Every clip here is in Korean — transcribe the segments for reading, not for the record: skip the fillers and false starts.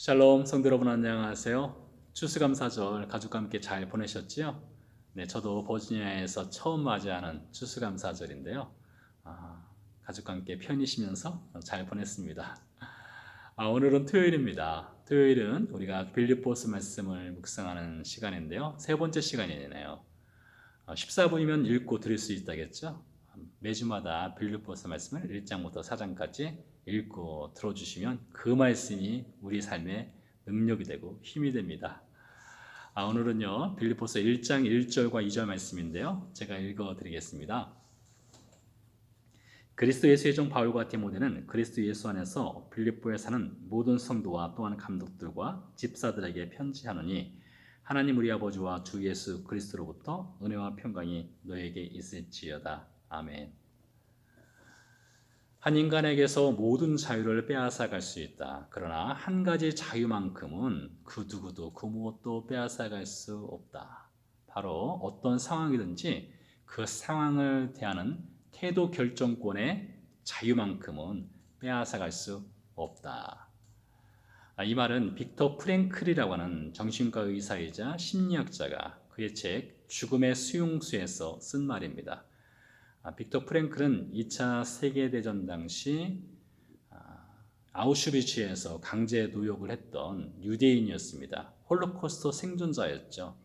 샬롬 성도 여러분 안녕하세요. 추수감사절 가족과 함께 잘 보내셨지요? 네, 저도 버지니아에서 처음 맞이하는 추수감사절인데요. 가족과 함께 편히 쉬면서 잘 보냈습니다. 오늘은 토요일입니다. 토요일은 우리가 빌립보서 말씀을 묵상하는 시간인데요. 세 번째 시간이네요. 14분이면 읽고 들을 수 있다겠죠? 매주마다 빌립보서 말씀을 1장부터 4장까지 읽고 들어주시면 그 말씀이 우리 삶의 능력이 되고 힘이 됩니다. 오늘은요 빌립보서 1장 1절과 2절 말씀인데요. 제가 읽어드리겠습니다. 그리스도 예수의 종 바울과 디모데는 그리스도 예수 안에서 빌립보에 사는 모든 성도와 또한 감독들과 집사들에게 편지하노니 하나님 우리 아버지와 주 예수 그리스도로부터 은혜와 평강이 너에게 있을지어다. 아멘. 한 인간에게서 모든 자유를 빼앗아갈 수 있다. 그러나 한 가지 자유만큼은 그 누구도 그 무엇도 빼앗아갈 수 없다. 바로 어떤 상황이든지 그 상황을 대하는 태도 결정권의 자유만큼은 빼앗아갈 수 없다. 이 말은 빅터 프랭클이라고 하는 정신과 의사이자 심리학자가 그의 책 죽음의 수용수에서 쓴 말입니다. 빅터 프랭클은 2차 세계대전 당시 아우슈비츠에서 강제 노역을 했던 유대인이었습니다. 홀로코스트 생존자였죠.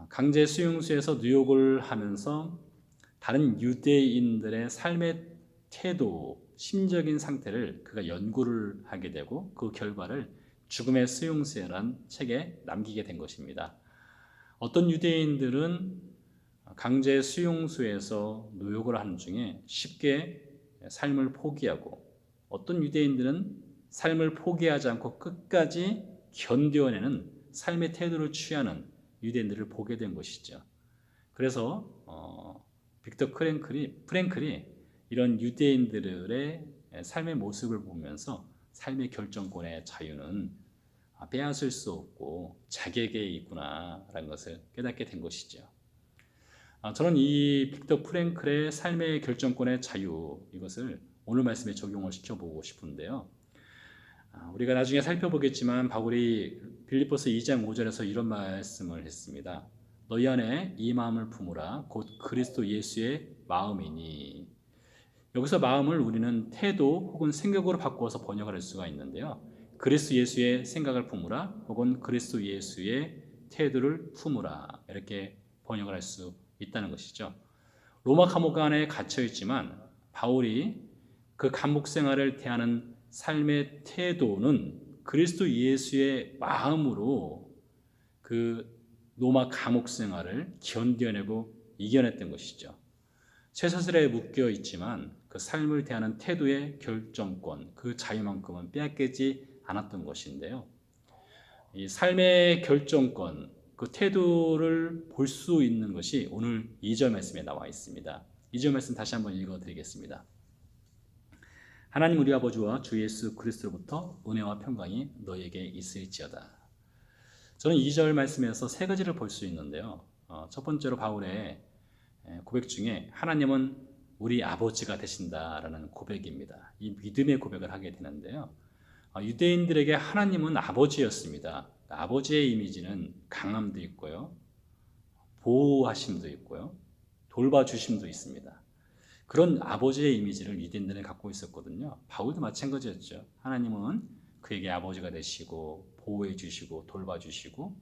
강제 수용소에서 노역을 하면서 다른 유대인들의 삶의 태도, 심적인 상태를 그가 연구를 하게 되고 그 결과를 죽음의 수용소라는 책에 남기게 된 것입니다. 어떤 유대인들은 강제 수용소에서 노역을 하는 중에 쉽게 삶을 포기하고 어떤 유대인들은 삶을 포기하지 않고 끝까지 견뎌내는 삶의 태도를 취하는 유대인들을 보게 된 것이죠. 그래서 빅터 프랭클이 이런 유대인들의 삶의 모습을 보면서 삶의 결정권의 자유는 빼앗을 수 없고 자기에게 있구나라는 것을 깨닫게 된 것이죠. 저는 이 빅터 프랭클의 삶의 결정권의 자유 이것을 오늘 말씀에 적용을 시켜보고 싶은데요. 우리가 나중에 살펴보겠지만 바울이 빌립보서 2장 5절에서 이런 말씀을 했습니다. 너희 안에 이 마음을 품으라 곧 그리스도 예수의 마음이니. 여기서 마음을 우리는 태도 혹은 생각으로 바꾸어서 번역할 수가 있는데요. 그리스도 예수의 생각을 품으라 혹은 그리스도 예수의 태도를 품으라 이렇게 번역을 할 수 있다는 것이죠. 로마 감옥 안에 갇혀 있지만 바울이 그 감옥 생활을 대하는 삶의 태도는 그리스도 예수의 마음으로 그 로마 감옥 생활을 견뎌내고 이겨냈던 것이죠. 쇠사슬에 묶여 있지만 그 삶을 대하는 태도의 결정권, 그 자유만큼은 빼앗기지 않았던 것인데요. 이 삶의 결정권, 그 태도를 볼 수 있는 것이 오늘 2절 말씀에 나와 있습니다. 2절 말씀 다시 한번 읽어드리겠습니다. 하나님 우리 아버지와 주 예수 그리스도로부터 은혜와 평강이 너에게 있을지어다. 저는 2절 말씀에서 세 가지를 볼 수 있는데요. 첫 번째로 바울의 고백 중에 하나님은 우리 아버지가 되신다라는 고백입니다. 이 믿음의 고백을 하게 되는데요. 유대인들에게 하나님은 아버지였습니다. 아버지의 이미지는 강함도 있고요, 보호하심도 있고요, 돌봐주심도 있습니다. 그런 아버지의 이미지를 유대인들은 갖고 있었거든요. 바울도 마찬가지였죠. 하나님은 그에게 아버지가 되시고 보호해 주시고 돌봐주시고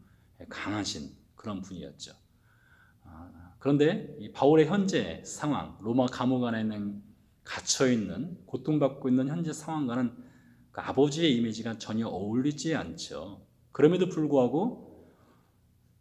강하신 그런 분이었죠. 그런데 이 바울의 현재 상황, 로마 감옥 안에는 갇혀있는, 고통받고 있는 현재 상황과는 그 아버지의 이미지가 전혀 어울리지 않죠. 그럼에도 불구하고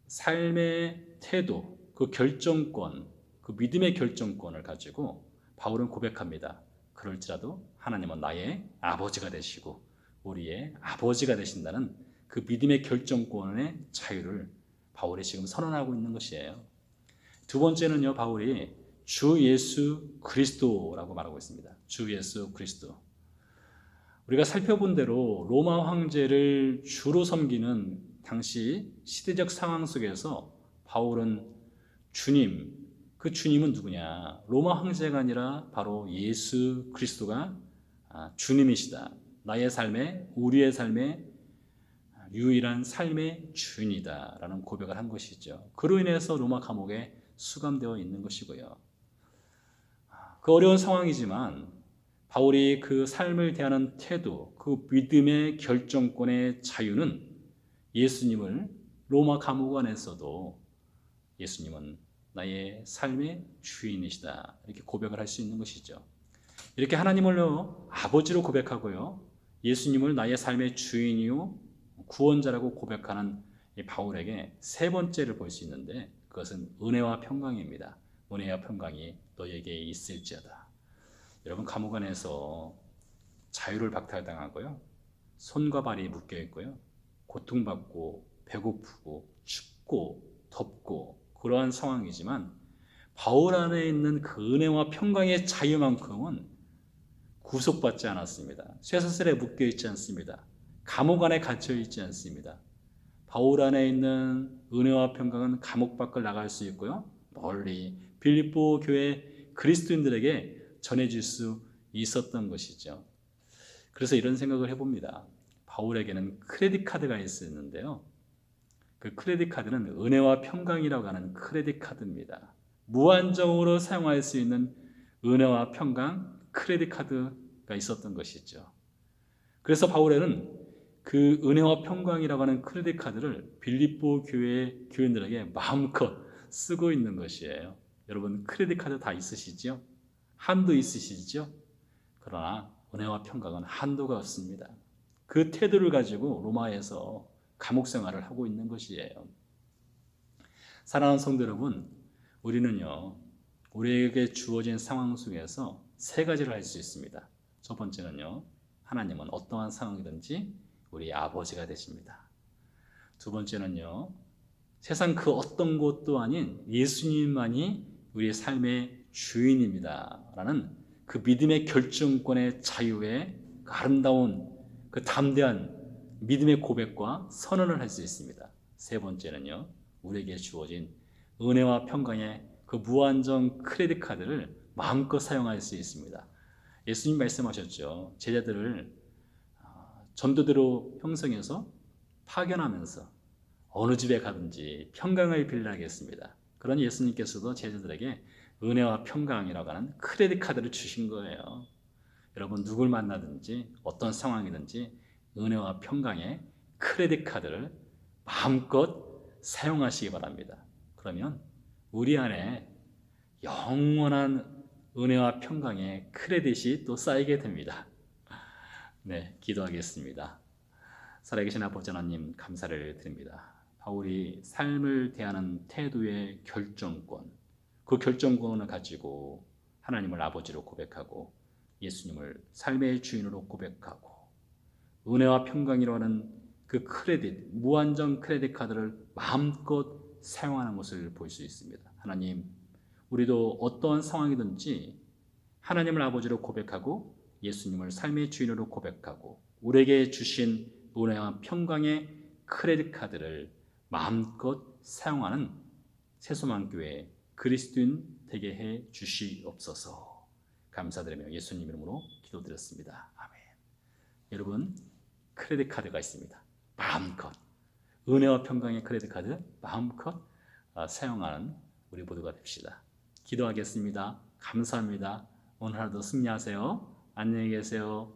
삶의 태도, 그 결정권, 그 믿음의 결정권을 가지고 바울은 고백합니다. 그럴지라도 하나님은 나의 아버지가 되시고 우리의 아버지가 되신다는 그 믿음의 결정권의 자유를 바울이 지금 선언하고 있는 것이에요. 두 번째는요, 바울이 주 예수 그리스도라고 말하고 있습니다. 주 예수 그리스도. 우리가 살펴본 대로 로마 황제를 주로 섬기는 당시 시대적 상황 속에서 바울은 주님, 그 주님은 누구냐? 로마 황제가 아니라 바로 예수 그리스도가 주님이시다. 나의 삶에, 우리의 삶에 유일한 삶의 주인이다라는 고백을 한 것이죠. 그로 인해서 로마 감옥에 수감되어 있는 것이고요. 그 어려운 상황이지만 바울이 그 삶을 대하는 태도, 그 믿음의 결정권의 자유는 예수님을 로마 감옥 안에서도 예수님은 나의 삶의 주인이시다 이렇게 고백을 할 수 있는 것이죠. 이렇게 하나님을 아버지로 고백하고요, 예수님을 나의 삶의 주인이요 구원자라고 고백하는 이 바울에게 세 번째를 볼 수 있는데, 그것은 은혜와 평강입니다. 은혜와 평강이 너에게 있을지어다. 여러분, 감옥 안에서 자유를 박탈당하고요, 손과 발이 묶여 있고요, 고통받고 배고프고 춥고 덥고 그러한 상황이지만 바울 안에 있는 그 은혜와 평강의 자유만큼은 구속받지 않았습니다. 쇠사슬에 묶여 있지 않습니다. 감옥 안에 갇혀 있지 않습니다. 바울 안에 있는 은혜와 평강은 감옥 밖을 나갈 수 있고요, 멀리 빌립보 교회 그리스도인들에게 전해질 수 있었던 것이죠. 그래서 이런 생각을 해봅니다. 바울에게는 크레딧 카드가 있었는데요, 그 크레딧 카드는 은혜와 평강이라고 하는 크레딧 카드입니다. 무한정으로 사용할 수 있는 은혜와 평강 크레딧 카드가 있었던 것이죠. 그래서 바울에는 그 은혜와 평강이라고 하는 크레딧 카드를 빌립보 교회 교인들에게 마음껏 쓰고 있는 것이에요. 여러분, 크레딧 카드 다 있으시죠? 한도 있으시죠? 그러나 은혜와 평강은 한도가 없습니다. 그 태도를 가지고 로마에서 감옥 생활을 하고 있는 것이에요. 사랑하는 성도 여러분, 우리는요, 우리에게 주어진 상황 속에서 세 가지를 할 수 있습니다. 첫 번째는요, 하나님은 어떠한 상황이든지 우리 아버지가 되십니다. 두 번째는요, 세상 그 어떤 것도 아닌 예수님만이 우리의 삶의 주인입니다 라는 그 믿음의 결정권의 자유의 그 아름다운 그 담대한 믿음의 고백과 선언을 할 수 있습니다. 세 번째는요, 우리에게 주어진 은혜와 평강의 그 무한정 크레딧 카드를 마음껏 사용할 수 있습니다. 예수님 말씀하셨죠. 제자들을 전도대로 형성해서 파견하면서 어느 집에 가든지 평강을 빌라하겠습니다. 그런 예수님께서도 제자들에게 은혜와 평강이라고 하는 크레딧 카드를 주신 거예요. 여러분, 누굴 만나든지 어떤 상황이든지 은혜와 평강의 크레딧 카드를 마음껏 사용하시기 바랍니다. 그러면 우리 안에 영원한 은혜와 평강의 크레딧이 또 쌓이게 됩니다. 네, 기도하겠습니다. 살아계신 아버지 하나님, 감사를 드립니다. 바울이 삶을 대하는 태도의 결정권, 그 결정권을 가지고 하나님을 아버지로 고백하고 예수님을 삶의 주인으로 고백하고 은혜와 평강이라는 그 크레딧, 무한정 크레딧 카드를 마음껏 사용하는 것을 볼 수 있습니다. 하나님, 우리도 어떠한 상황이든지 하나님을 아버지로 고백하고 예수님을 삶의 주인으로 고백하고 우리에게 주신 은혜와 평강의 크레딧 카드를 마음껏 사용하는 새소망교회 그리스도인 되게 해 주시옵소서. 감사드리며 예수님 이름으로 기도드렸습니다. 아멘. 여러분, 크레딧 카드가 있습니다. 마음껏 은혜와 평강의 크레딧 카드 마음껏 사용하는 우리 모두가 됩시다. 기도하겠습니다. 감사합니다. 오늘 하루도 승리하세요. 안녕히 계세요.